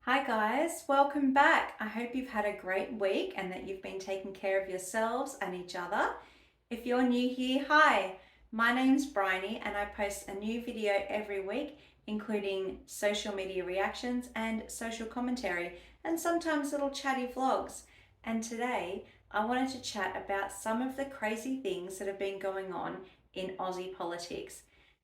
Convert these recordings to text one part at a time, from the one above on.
Hi guys, welcome back. I hope you've had a great week and that you've been taking care of yourselves and each other. If you're new here, hi, my name's Bryony and I post a new video every week, including social media reactions and social commentary, and sometimes little chatty vlogs. And today I wanted to chat about some of the crazy things that have been going on in Aussie politics.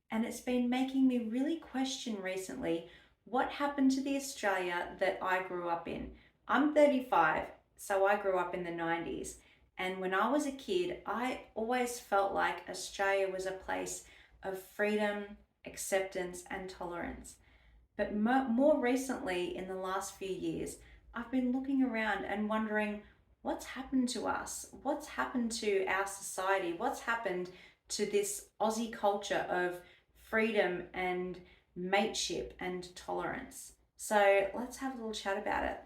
And it's been making me really question recently what happened to the Australia that I grew up in. I'm 35, so I grew up in the 90s. And when I was a kid, I always felt like Australia was a place of freedom, acceptance, and tolerance. But more recently, in the last few years, I've been looking around and wondering what's happened to us? What's happened to our society? What's happened to this Aussie culture of freedom and mateship and tolerance? So let's have a little chat about it.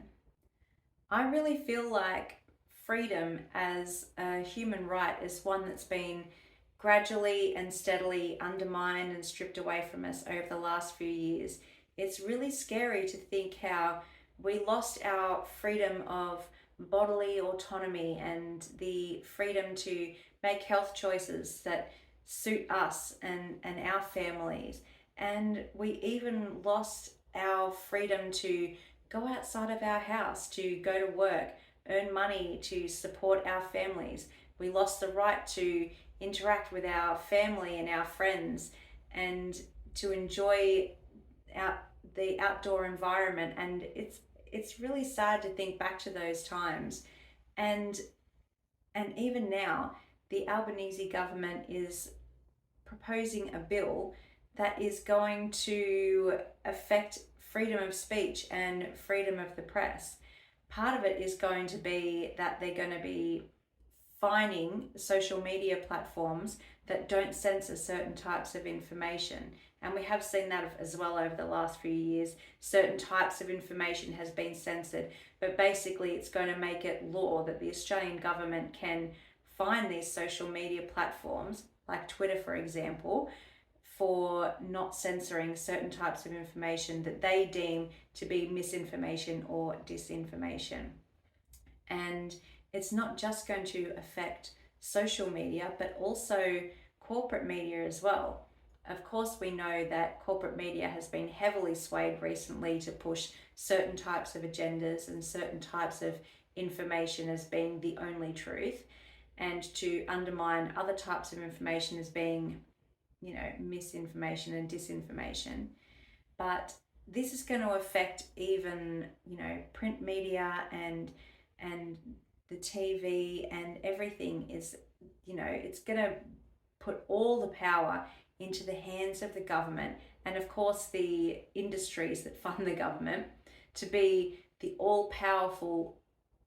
I really feel like freedom as a human right is one that's been gradually and steadily undermined and stripped away from us over the last few years. It's really scary to think how we lost our freedom of bodily autonomy and the freedom to make health choices that suit us and our families. And we even lost our freedom to go outside of our house, to go to work, earn money to support our families. We lost the right to interact with our family and our friends and to enjoy out the outdoor environment. And it's really sad to think back to those times. And even now, the Albanese government is proposing a bill that is going to affect freedom of speech and freedom of the press. Part of it is going to be that they're going to be fining social media platforms that don't censor certain types of information. And we have seen that as well over the last few years. Certain types of information has been censored, but basically it's going to make it law that the Australian government can fine these social media platforms, like Twitter, for example, for not censoring certain types of information that they deem to be misinformation or disinformation. And it's not just going to affect social media, but also corporate media as well. Of course, we know that corporate media has been heavily swayed recently to push certain types of agendas and certain types of information as being the only truth, and to undermine other types of information as being, misinformation and disinformation. But this is going to affect even, print media and the TV and everything is, it's going to put all the power into the hands of the government and, of course, the industries that fund the government to be the all powerful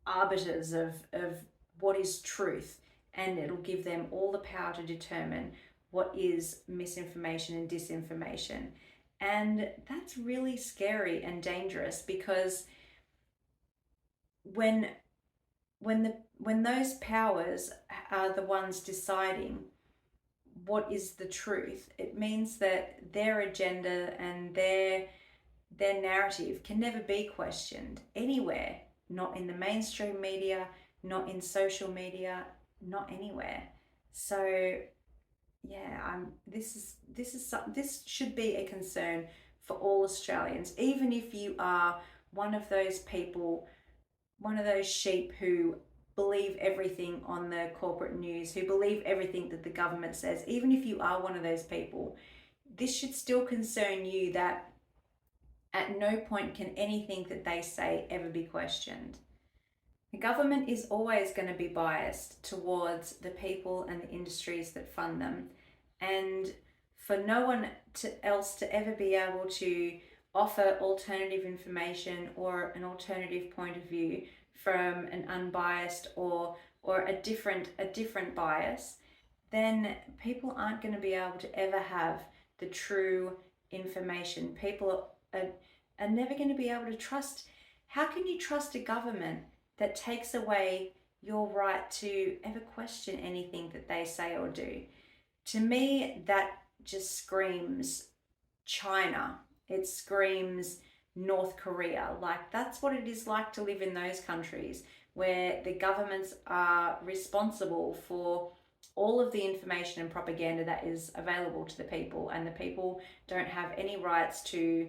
arbiters of what is truth. And it'll give them all the power to determine what is misinformation and disinformation. And that's really scary and dangerous because when when those powers are the ones deciding what is the truth, it means that their agenda and their narrative can never be questioned anywhere, not in the mainstream media, not in social media, not anywhere. So yeah, this should be a concern for all Australians, even if you are one of those people, one of those sheep who believe everything on the corporate news, who believe everything that the government says. Even if you are one of those people, this should still concern you, that at no point can anything that they say ever be questioned. The government is always going to be biased towards the people and the industries that fund them. And for no one else to ever be able to offer alternative information or an alternative point of view from an unbiased or a different bias, then people aren't going to be able to ever have the true information. People are never going to be able to trust. How can you trust a government that takes away your right to ever question anything that they say or do? To me, that just screams China. It screams North Korea. Like, that's what it is like to live in those countries where the governments are responsible for all of the information and propaganda that is available to the people, and the people don't have any rights to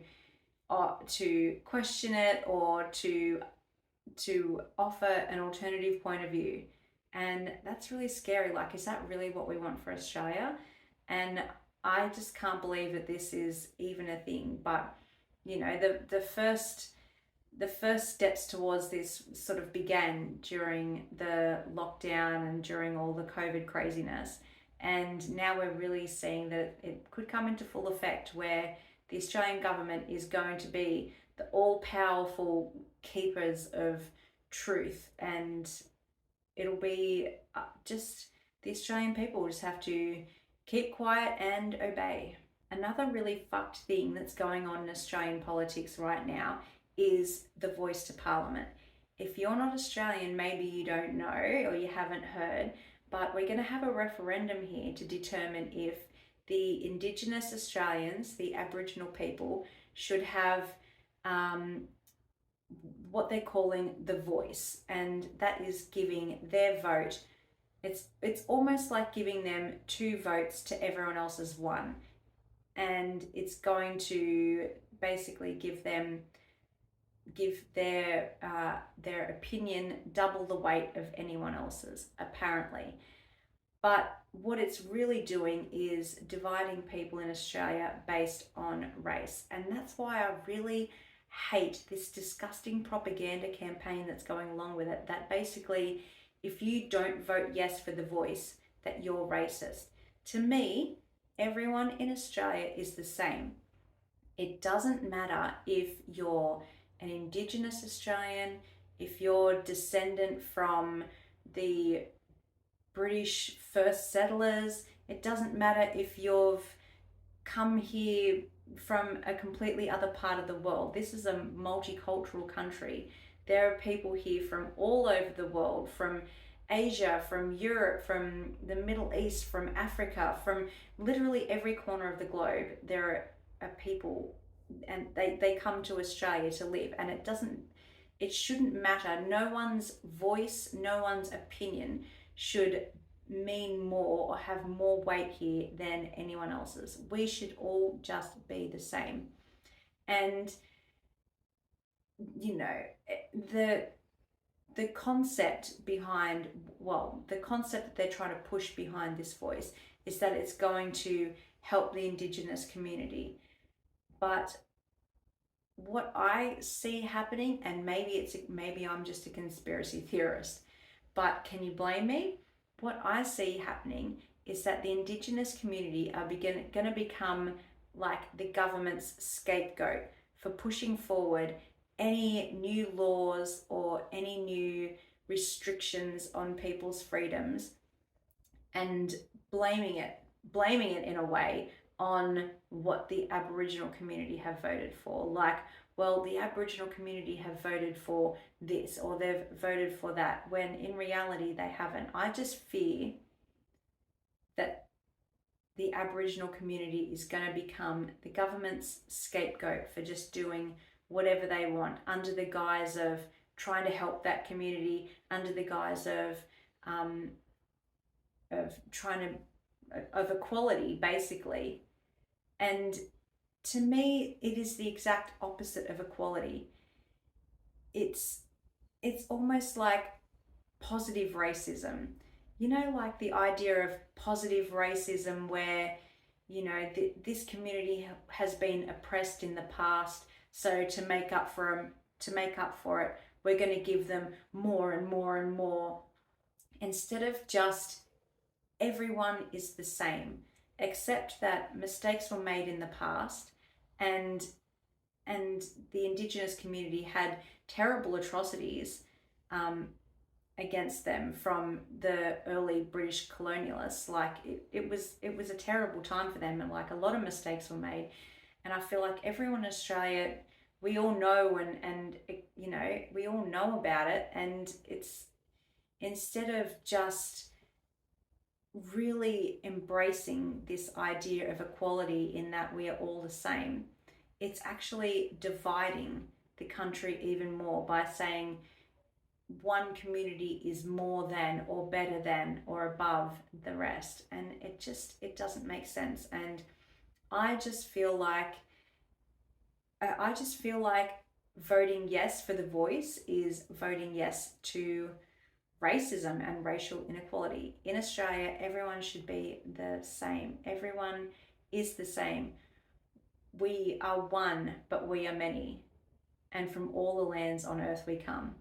question it or to offer an alternative point of view. And that's really scary. Like, is that really what we want for Australia? And I just can't believe that this is even a thing. But you know, the first steps towards this sort of began during the lockdown and during all the COVID craziness. And now we're really seeing that it could come into full effect, where the Australian government is going to be the all powerful keepers of truth, and it'll be just the Australian people just have to keep quiet and obey. Another really fucked thing that's going on in Australian politics right now is the voice to Parliament. If you're not Australian, maybe you don't know or you haven't heard, but we're going to have a referendum here to determine if the Indigenous Australians, the Aboriginal people, should have what they're calling the voice, and that is giving their vote. It's almost like giving them two votes to everyone else's one, and it's going to basically give their opinion double the weight of anyone else's, apparently. But what it's really doing is dividing people in Australia based on race, and that's why I really hate this disgusting propaganda campaign that's going along with it, that basically if you don't vote yes for the voice, that you're racist. To me, everyone in Australia is the same. It doesn't matter if you're an Indigenous Australian, if you're descendant from the British first settlers, it doesn't matter if you've come here from a completely other part of the world. This is a multicultural country. There are people here from all over the world, from Asia, from Europe, from the Middle East, from Africa, from literally every corner of the globe. There are people, and they come to Australia to live, and it shouldn't matter. No one's voice, no one's opinion should mean more or have more weight here than anyone else's. We should all just be the same. And you know, the concept behind, well, the concept that they're trying to push behind this voice is that it's going to help the Indigenous community. But what I see happening, and maybe I'm just a conspiracy theorist, but can you blame me? What I see happening is that the Indigenous community are going to become like the government's scapegoat for pushing forward any new laws or any new restrictions on people's freedoms, and blaming it in a way on what the Aboriginal community have voted for. Like, well, the Aboriginal community have voted for this or they've voted for that, when in reality they haven't. I just fear that the Aboriginal community is going to become the government's scapegoat for just doing whatever they want, under the guise of trying to help that community, under the guise of equality, basically. And to me, it is the exact opposite of equality. It's almost like positive racism. You know, like the idea of positive racism, where, you know, this community has been oppressed in the past, so to make up for it, we're going to give them more and more and more, instead of just everyone is the same, except that mistakes were made in the past, and the Indigenous community had terrible atrocities against them from the early British colonialists. Like, it was a terrible time for them, and like a lot of mistakes were made. And I feel like everyone in Australia, we all know, and you know, we all know about it, and it's, instead of just really embracing this idea of equality in that we are all the same, it's actually dividing the country even more by saying one community is more than or better than or above the rest, and it doesn't make sense. And I just feel like voting yes for the voice is voting yes to racism and racial inequality. In Australia, everyone should be the same. Everyone is the same. We are one, but we are many. And from all the lands on earth we come.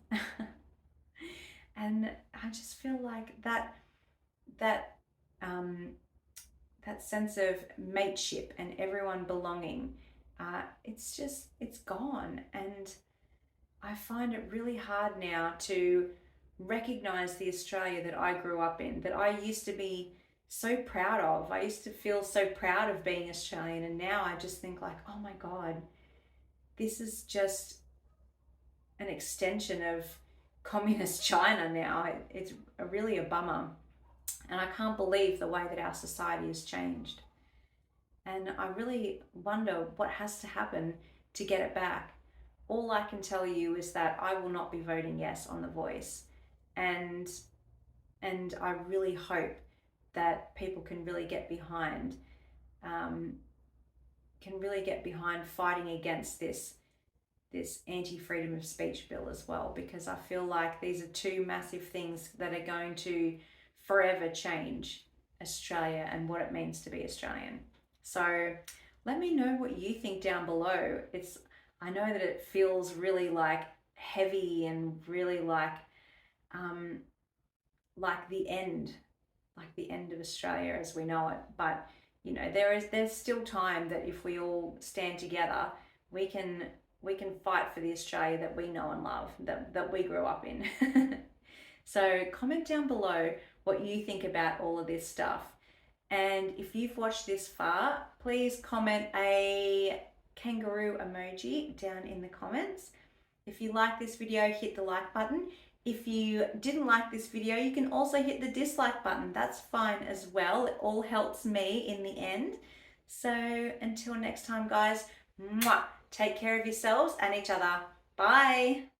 And I just feel like that um, that sense of mateship and everyone belonging, it's gone. And I find it really hard now to recognize the Australia that I grew up in, that I used to be so proud of. I used to feel so proud of being Australian, and now I just think like, oh my God, this is just an extension of communist China now. It's really a bummer. And I can't believe the way that our society has changed. And I really wonder what has to happen to get it back. All I can tell you is that I will not be voting yes on The Voice. And I really hope that people can really get behind fighting against this anti-freedom of speech bill as well, because I feel like these are two massive things that are going to forever change Australia and what it means to be Australian. So let me know what you think down below. I know that it feels really like heavy and really like the end, of Australia as we know it. But you know, there's still time that if we all stand together, we can fight for the Australia that we know and love, that we grew up in. So comment down below what you think about all of this stuff. And if you've watched this far, please comment a kangaroo emoji down in the comments. If you like this video, hit the like button. If you didn't like this video, you can also hit the dislike button. That's fine as well. It all helps me in the end. So until next time, guys, mwah, take care of yourselves and each other. Bye.